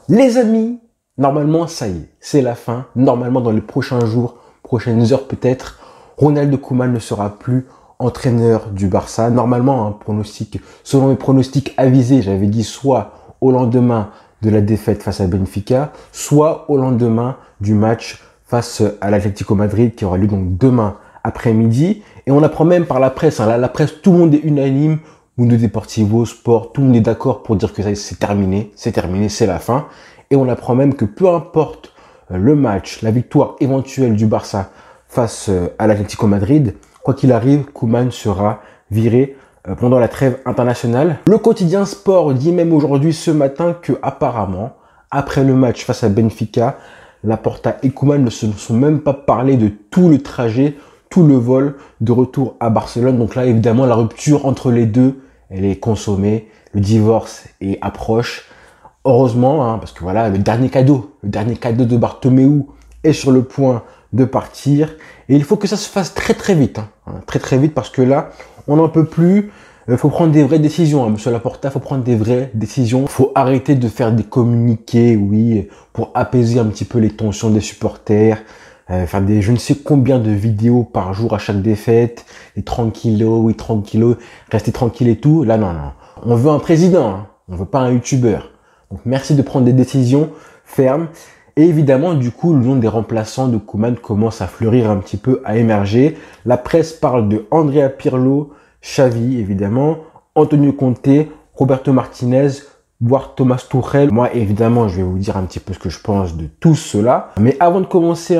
Les amis, normalement, ça y est, c'est la fin. Normalement, dans les prochains jours, prochaines heures peut-être, Ronald Koeman ne sera plus entraîneur du Barça. Normalement, selon mes pronostics avisés, j'avais dit soit au lendemain de la défaite face à Benfica, soit au lendemain du match face à l'Atlético Madrid qui aura lieu donc demain après-midi. Et on apprend même par la presse, la presse, tout le monde est unanime, Mundo Deportivo, Sport, tout le monde est d'accord pour dire que c'est terminé, c'est la fin. Et on apprend même que peu importe le match, la victoire éventuelle du Barça face à l'Atlético Madrid, quoi qu'il arrive, Koeman sera viré pendant la trêve internationale. Le quotidien Sport dit même aujourd'hui, ce matin, que apparemment, après le match face à Benfica, Laporta et Koeman ne se sont même pas parlé de tout le trajet, tout le vol de retour à Barcelone. Donc là, évidemment, la rupture entre les deux, elle est consommée. Le divorce est approche. Heureusement, parce que voilà, le dernier cadeau de Bartomeu est sur le point de partir. Et il faut que ça se fasse très très vite. Très très vite, parce que là, on n'en peut plus. Il faut prendre des vraies décisions, monsieur Laporta, il faut prendre des vraies décisions. Il faut arrêter de faire des communiqués, oui, pour apaiser un petit peu les tensions des supporters, faire des je ne sais combien de vidéos par jour à chaque défaite, et tranquillo, oui, tranquillo, rester tranquille et tout. Là, non. On veut un président, on veut pas un youtubeur. Donc, merci de prendre des décisions fermes. Et évidemment, du coup, le nom des remplaçants de Koeman commence à fleurir un petit peu, à émerger. La presse parle de Andrea Pirlo, Xavi, évidemment, Antonio Conte, Roberto Martinez, voire Thomas Tuchel. Moi, évidemment, je vais vous dire un petit peu ce que je pense de tout cela. Mais avant de commencer,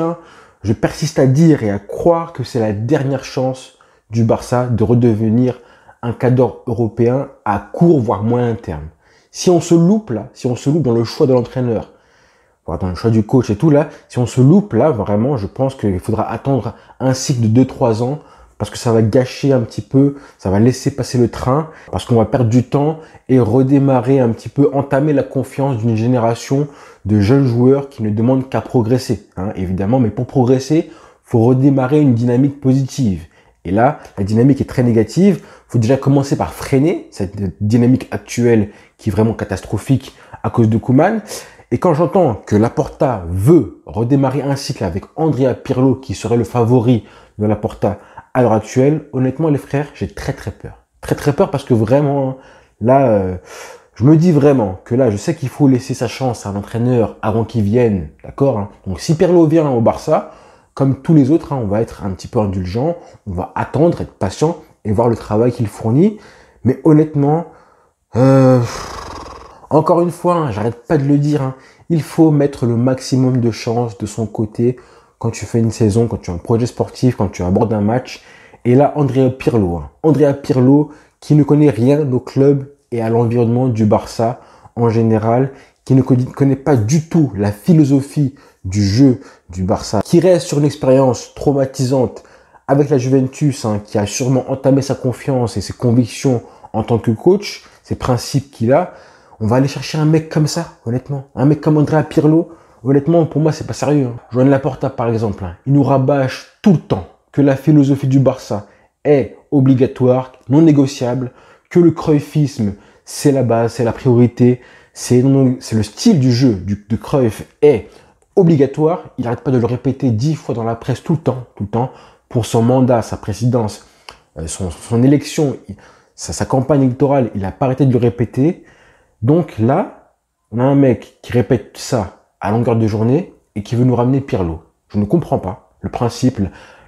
je persiste à dire et à croire que c'est la dernière chance du Barça de redevenir un cadre européen à court, voire moyen terme. Si on se loupe là, si on se loupe dans le choix de l'entraîneur, dans le choix du coach et tout là, si on se loupe là, vraiment, je pense qu'il faudra attendre un cycle de 2-3 ans, parce que ça va gâcher un petit peu, ça va laisser passer le train, parce qu'on va perdre du temps et redémarrer un petit peu, entamer la confiance d'une génération de jeunes joueurs qui ne demandent qu'à progresser, évidemment. Mais pour progresser, faut redémarrer une dynamique positive. Et là, la dynamique est très négative. Faut déjà commencer par freiner cette dynamique actuelle qui est vraiment catastrophique à cause de Koeman. Et quand j'entends que Laporta veut redémarrer un cycle avec Andrea Pirlo, qui serait le favori de Laporta à l'heure actuelle, honnêtement, les frères, j'ai très très peur. Très très peur, parce que vraiment, là, je me dis vraiment que là, je sais qu'il faut laisser sa chance à un entraîneur avant qu'il vienne, d'accord. Donc si Pirlo vient au Barça, comme tous les autres, on va être un petit peu indulgent, on va attendre, être patient et voir le travail qu'il fournit. Mais honnêtement, encore une fois, j'arrête pas de le dire, il faut mettre le maximum de chance de son côté quand tu fais une saison, quand tu as un projet sportif, quand tu abordes un match. Et là, Andrea Pirlo, qui ne connaît rien au club et à l'environnement du Barça en général, qui ne connaît pas du tout la philosophie du jeu du Barça, qui reste sur une expérience traumatisante avec la Juventus, qui a sûrement entamé sa confiance et ses convictions en tant que coach, ses principes qu'il a. On va aller chercher un mec comme ça, honnêtement. Un mec comme Andrea Pirlo, honnêtement, pour moi, c'est pas sérieux. Joan Laporta, par exemple, il nous rabâche tout le temps que la philosophie du Barça est obligatoire, non négociable, que le cruyffisme, c'est la base, c'est la priorité, c'est le style du jeu de Cruyff est obligatoire. Il n'arrête pas de le répéter 10 fois dans la presse tout le temps, pour son mandat, sa présidence, son élection, sa campagne électorale, il n'a pas arrêté de le répéter. Donc là, on a un mec qui répète ça à longueur de journée et qui veut nous ramener Pirlo. Je ne comprends pas le principe,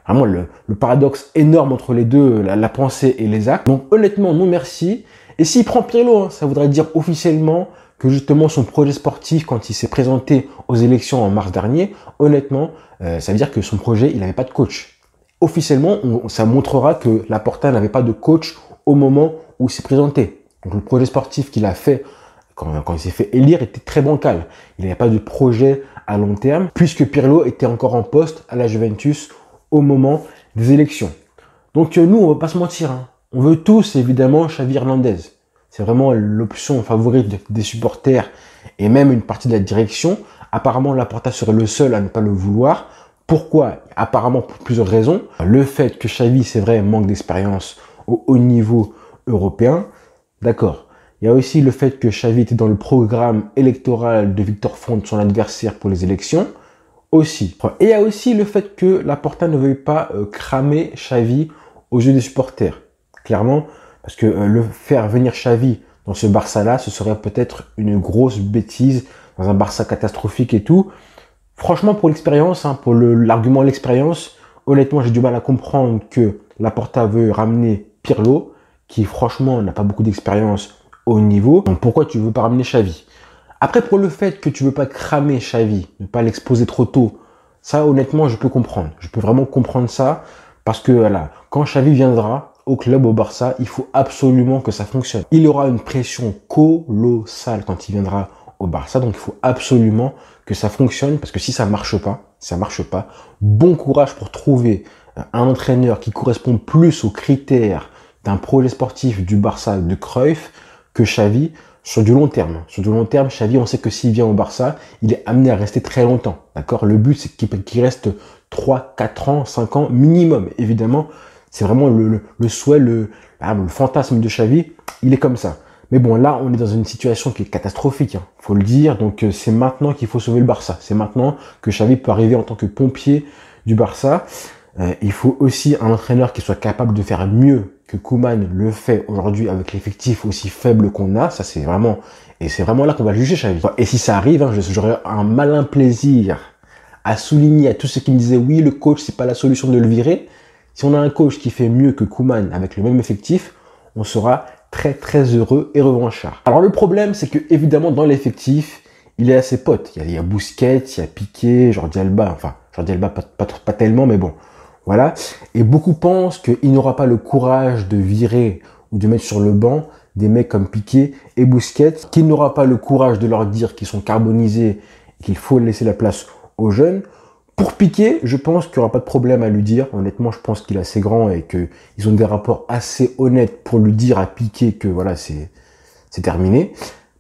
vraiment le paradoxe énorme entre les deux, la pensée et les actes. Donc honnêtement, non merci. Et s'il prend Pirlo, ça voudrait dire officiellement que justement son projet sportif, quand il s'est présenté aux élections en mars dernier, honnêtement, ça veut dire que son projet, il n'avait pas de coach. Officiellement, ça montrera que Laporta n'avait pas de coach au moment où il s'est présenté. Donc le projet sportif qu'il a fait quand il s'est fait élire était très bancal. Il n'avait pas de projet à long terme, puisque Pirlo était encore en poste à la Juventus au moment des élections. Donc nous, on va pas se mentir, on veut tous évidemment Xavi Hernandez. C'est vraiment l'option favorite des supporters et même une partie de la direction. Apparemment, Laporta serait le seul à ne pas le vouloir. Pourquoi? Apparemment pour plusieurs raisons. Le fait que Xavi, c'est vrai, manque d'expérience au haut niveau européen. D'accord. Il y a aussi le fait que Xavi était dans le programme électoral de Victor Font, son adversaire pour les élections. Aussi. Et il y a aussi le fait que Laporta ne veuille pas cramer Xavi aux yeux des supporters. Clairement, parce que le faire venir Xavi dans ce Barça-là, ce serait peut-être une grosse bêtise dans un Barça catastrophique et tout. Franchement, pour l'expérience, hein, pour l'argument de l'expérience, honnêtement, j'ai du mal à comprendre que Laporta veut ramener Pirlo, qui franchement n'a pas beaucoup d'expérience au niveau. Donc pourquoi tu veux pas ramener Xavi? Après, pour le fait que tu veux pas cramer Xavi, ne pas l'exposer trop tôt, ça honnêtement, je peux comprendre. Je peux vraiment comprendre ça, parce que voilà, quand Xavi viendra au club, au Barça, il faut absolument que ça fonctionne. Il aura une pression colossale quand il viendra au Barça, donc il faut absolument que ça fonctionne, parce que si ça marche pas, bon courage pour trouver un entraîneur qui correspond plus aux critères d'un projet sportif du Barça de Cruyff que Xavi sur du long terme. Sur du long terme, Xavi, on sait que s'il vient au Barça, il est amené à rester très longtemps. D'accord? Le but, c'est qu'il reste 3, 4 ans, 5 ans minimum. Évidemment, c'est vraiment le souhait, le fantasme de Xavi, il est comme ça. Mais bon, là, on est dans une situation qui est catastrophique, hein, faut le dire. Donc, c'est maintenant qu'il faut sauver le Barça. C'est maintenant que Xavi peut arriver en tant que pompier du Barça. Il faut aussi un entraîneur qui soit capable de faire mieux que Koeman le fait aujourd'hui avec l'effectif aussi faible qu'on a. Ça, c'est vraiment là qu'on va juger Xavi. Et si ça arrive, hein, j'aurais un malin plaisir à souligner à tous ceux qui me disaient oui, le coach, c'est pas la solution de le virer. Si on a un coach qui fait mieux que Koeman avec le même effectif, on sera très très heureux et revanchard. Alors le problème, c'est que évidemment dans l'effectif, il est à ses potes. Il y a Busquets, il y a Piqué, Jordi Alba. Enfin, Jordi Alba pas tellement, mais bon. Voilà. Et beaucoup pensent qu'il n'aura pas le courage de virer ou de mettre sur le banc des mecs comme Piqué et Busquets, qu'il n'aura pas le courage de leur dire qu'ils sont carbonisés et qu'il faut laisser la place aux jeunes. Pour Piqué, je pense qu'il n'y aura pas de problème à lui dire. Honnêtement, je pense qu'il est assez grand et qu'ils ont des rapports assez honnêtes pour lui dire à Piqué que voilà, c'est terminé.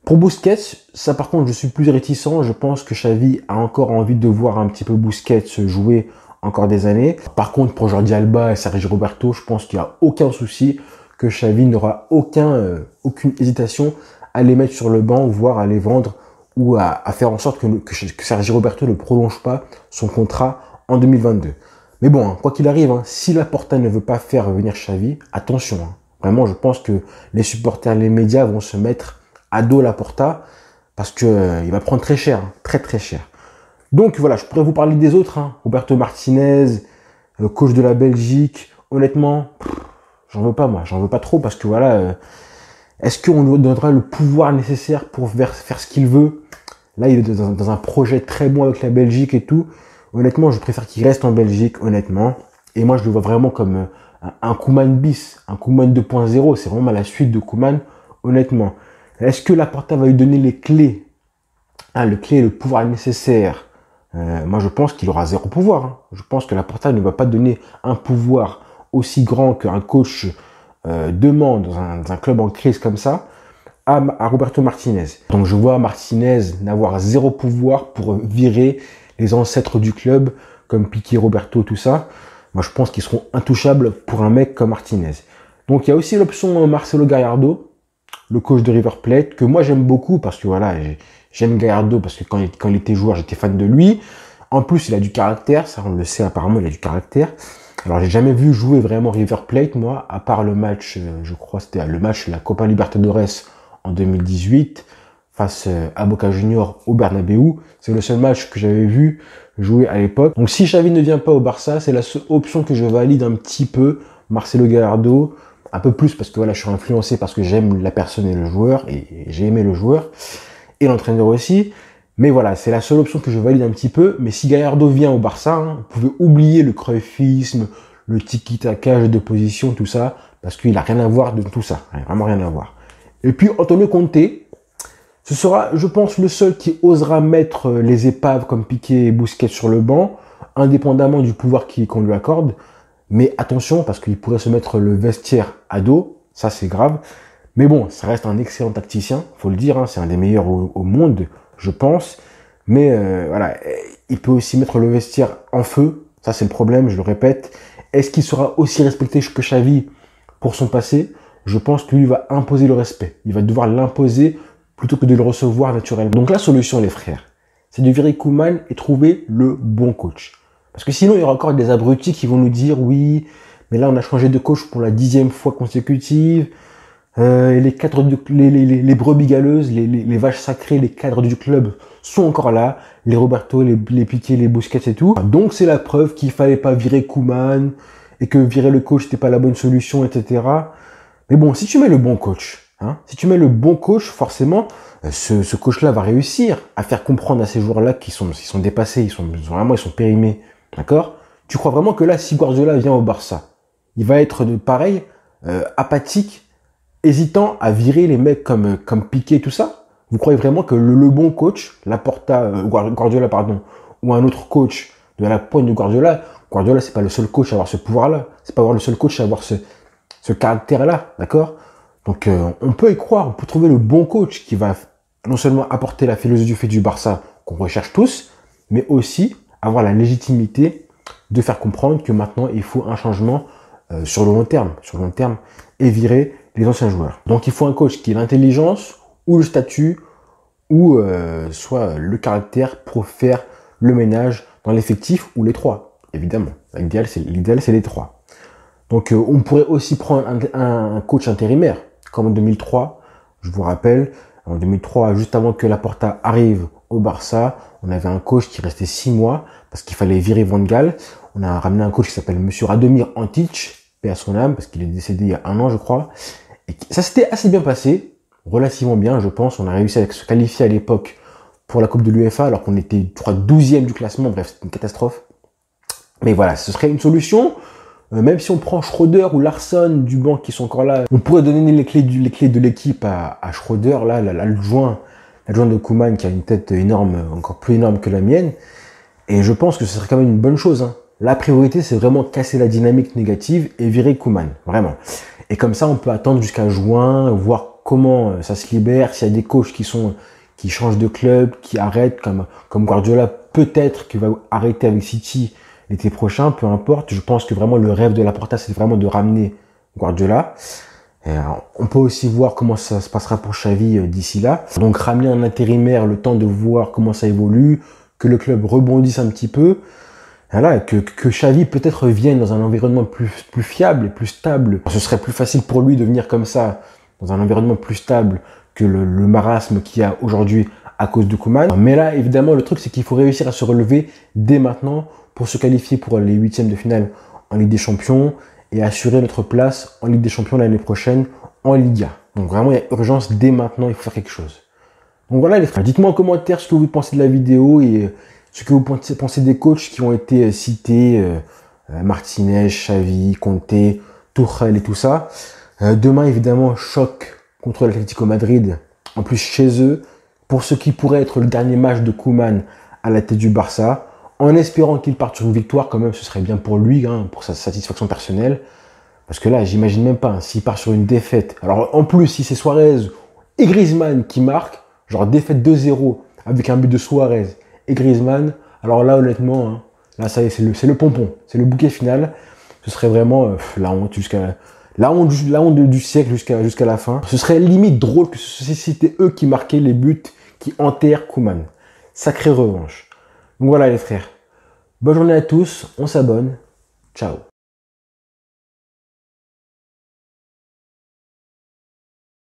Pour Busquets, ça par contre, je suis plus réticent. Je pense que Xavi a encore envie de voir un petit peu Busquets jouer encore des années. Par contre, pour Jordi Alba et Sergi Roberto, je pense qu'il n'y a aucun souci, que Xavi n'aura aucune hésitation à les mettre sur le banc, voire à les vendre ou à faire en sorte que Sergi Roberto ne prolonge pas son contrat en 2022. Mais bon, hein, quoi qu'il arrive, hein, si Laporta ne veut pas faire venir Xavi, attention. Hein, vraiment, je pense que les supporters, les médias vont se mettre à dos Laporta parce que il va prendre très cher, hein, très très cher. Donc voilà, je pourrais vous parler des autres. Hein. Roberto Martinez, coach de la Belgique. Honnêtement, j'en veux pas moi, j'en veux pas trop parce que voilà, est-ce qu'on lui donnera le pouvoir nécessaire pour faire ce qu'il veut? Là, il est dans un projet très bon avec la Belgique et tout. Honnêtement, je préfère qu'il reste en Belgique, honnêtement. Et moi, je le vois vraiment comme un Koeman bis, un Koeman 2.0. C'est vraiment la suite de Koeman, honnêtement. Est-ce que Laporta va lui donner les clés, le pouvoir nécessaire? Moi, je pense qu'il aura zéro pouvoir. Hein. Je pense que Laporta ne va pas donner un pouvoir aussi grand qu'un coach demande dans un club en crise comme ça à Roberto Martinez. Donc je vois Martinez n'avoir zéro pouvoir pour virer les ancêtres du club comme Piqué, Roberto, tout ça. Moi je pense qu'ils seront intouchables pour un mec comme Martinez. Donc il y a aussi l'option Marcelo Gallardo, le coach de River Plate, que moi j'aime beaucoup parce que voilà, j'aime Gallardo parce que quand il était joueur, j'étais fan de lui. En plus, il a du caractère, ça on le sait apparemment, il a du caractère. Alors j'ai jamais vu jouer vraiment River Plate, moi, à part le match, je crois c'était le match de la Copa Libertadores en 2018 face à Boca Juniors au Bernabéu. C'est le seul match que j'avais vu jouer à l'époque. Donc si Xavi ne vient pas au Barça, c'est la seule option que je valide un petit peu, Marcelo Gallardo, un peu plus parce que voilà, je suis influencé parce que j'aime la personne et le joueur, et j'ai aimé le joueur, et l'entraîneur aussi. Mais voilà, c'est la seule option que je valide un petit peu. Mais si Gallardo vient au Barça, hein, vous pouvez oublier le cruyffisme, le tiki-taka, jeu de position, tout ça, parce qu'il n'a rien à voir de tout ça. Il n'a vraiment rien à voir. Et puis Antonio Conte, ce sera, je pense, le seul qui osera mettre les épaves comme Piqué et Busquets sur le banc, indépendamment du pouvoir qu'on lui accorde. Mais attention, parce qu'il pourrait se mettre le vestiaire à dos, ça c'est grave. Mais bon, ça reste un excellent tacticien, faut le dire, hein, c'est un des meilleurs au monde, je pense. Mais voilà, il peut aussi mettre le vestiaire en feu, ça c'est le problème, je le répète. Est-ce qu'il sera aussi respecté que Xavi pour son passé? je pense que lui va imposer le respect. Il va devoir l'imposer plutôt que de le recevoir naturellement. Donc la solution, les frères, c'est de virer Koeman et trouver le bon coach. Parce que sinon, il y aura encore des abrutis qui vont nous dire, oui, mais là, on a changé de coach pour la 10e fois consécutive. Les cadres les brebis galeuses, les vaches sacrées, les cadres du club sont encore là. Les Roberto, les Piqué, les Busquets et tout. Donc, c'est la preuve qu'il fallait pas virer Koeman et que virer le coach, c'était pas la bonne solution, etc. Mais bon, si tu mets le bon coach, si tu mets le bon coach, forcément, ce coach-là va réussir à faire comprendre à ces joueurs-là qu'ils sont dépassés, ils sont périmés. D'accord? Tu crois vraiment que là, si Guardiola vient au Barça, il va être pareil, apathique, hésitant à virer les mecs comme Piqué, tout ça? Vous croyez vraiment que le bon coach, Guardiola, pardon, ou un autre coach de la pointe de Guardiola, c'est pas le seul coach à avoir ce pouvoir-là. C'est pas le seul coach à avoir ce caractère-là, d'accord? Donc, on peut y croire, on peut trouver le bon coach qui va non seulement apporter la philosophie du Barça qu'on recherche tous, mais aussi avoir la légitimité de faire comprendre que maintenant, il faut un changement sur le long terme, et virer les anciens joueurs. Donc, il faut un coach qui ait l'intelligence ou le statut ou soit le caractère pour faire le ménage dans l'effectif ou les trois, évidemment. L'idéal, c'est les trois. Donc, on pourrait aussi prendre un coach intérimaire, comme en 2003. Je vous rappelle, en 2003, juste avant que Laporta arrive au Barça, on avait un coach qui restait 6 mois parce qu'il fallait virer Van Gaal. On a ramené un coach qui s'appelle Monsieur Radomir Antic, paix à son âme, parce qu'il est décédé il y a 1 an, je crois. Et ça s'était assez bien passé, relativement bien, je pense. On a réussi à se qualifier à l'époque pour la Coupe de l'UEFA, alors qu'on était, je crois, 12e du classement. Bref, c'était une catastrophe. Mais voilà, ce serait une solution. Même si on prend Schröder ou Larsson du banc qui sont encore là, on pourrait donner les clés de l'équipe à Schröder, là, l'adjoint de Koeman qui a une tête énorme, encore plus énorme que la mienne. Et je pense que ce serait quand même une bonne chose. La priorité, c'est vraiment casser la dynamique négative et virer Koeman, vraiment. Et comme ça, on peut attendre jusqu'à juin, voir comment ça se libère, s'il y a des coachs qui changent de club, qui arrêtent, comme Guardiola, peut-être qu'il va arrêter avec City l'été prochain, peu importe. Je pense que vraiment le rêve de Laporta, c'est vraiment de ramener Guardiola. Et on peut aussi voir comment ça se passera pour Xavi d'ici là. Donc ramener un intérimaire, le temps de voir comment ça évolue, que le club rebondisse un petit peu. Voilà, que Xavi peut-être vienne dans un environnement plus fiable et plus stable. Ce serait plus facile pour lui de venir comme ça, dans un environnement plus stable que le marasme qu'il y a aujourd'hui à cause de Koeman. Mais là, évidemment, le truc, c'est qu'il faut réussir à se relever dès maintenant pour se qualifier pour les 8e de finale en Ligue des Champions et assurer notre place en Ligue des Champions l'année prochaine en Liga. Donc vraiment, il y a urgence dès maintenant, il faut faire quelque chose. Donc voilà les frères, dites-moi en commentaire ce que vous pensez de la vidéo et ce que vous pensez des coachs qui ont été cités, Martinez, Xavi, Conte, Tuchel et tout ça. Demain, évidemment, choc contre l'Atlético Madrid, en plus chez eux, pour ce qui pourrait être le dernier match de Koeman à la tête du Barça, en espérant qu'il parte sur une victoire, quand même, ce serait bien pour lui, pour sa satisfaction personnelle. Parce que là, j'imagine même pas, s'il part sur une défaite. Alors, en plus, si c'est Suarez et Griezmann qui marquent, genre défaite 2-0 avec un but de Suarez et Griezmann, alors là, honnêtement, là, ça y est, c'est le pompon, c'est le bouquet final. Ce serait vraiment la honte du siècle jusqu'à la fin. Ce serait limite drôle que c'était eux qui marquaient les buts qui enterrent Koeman. Sacrée revanche. Donc voilà les frères. Bonne journée à tous, on s'abonne. Ciao.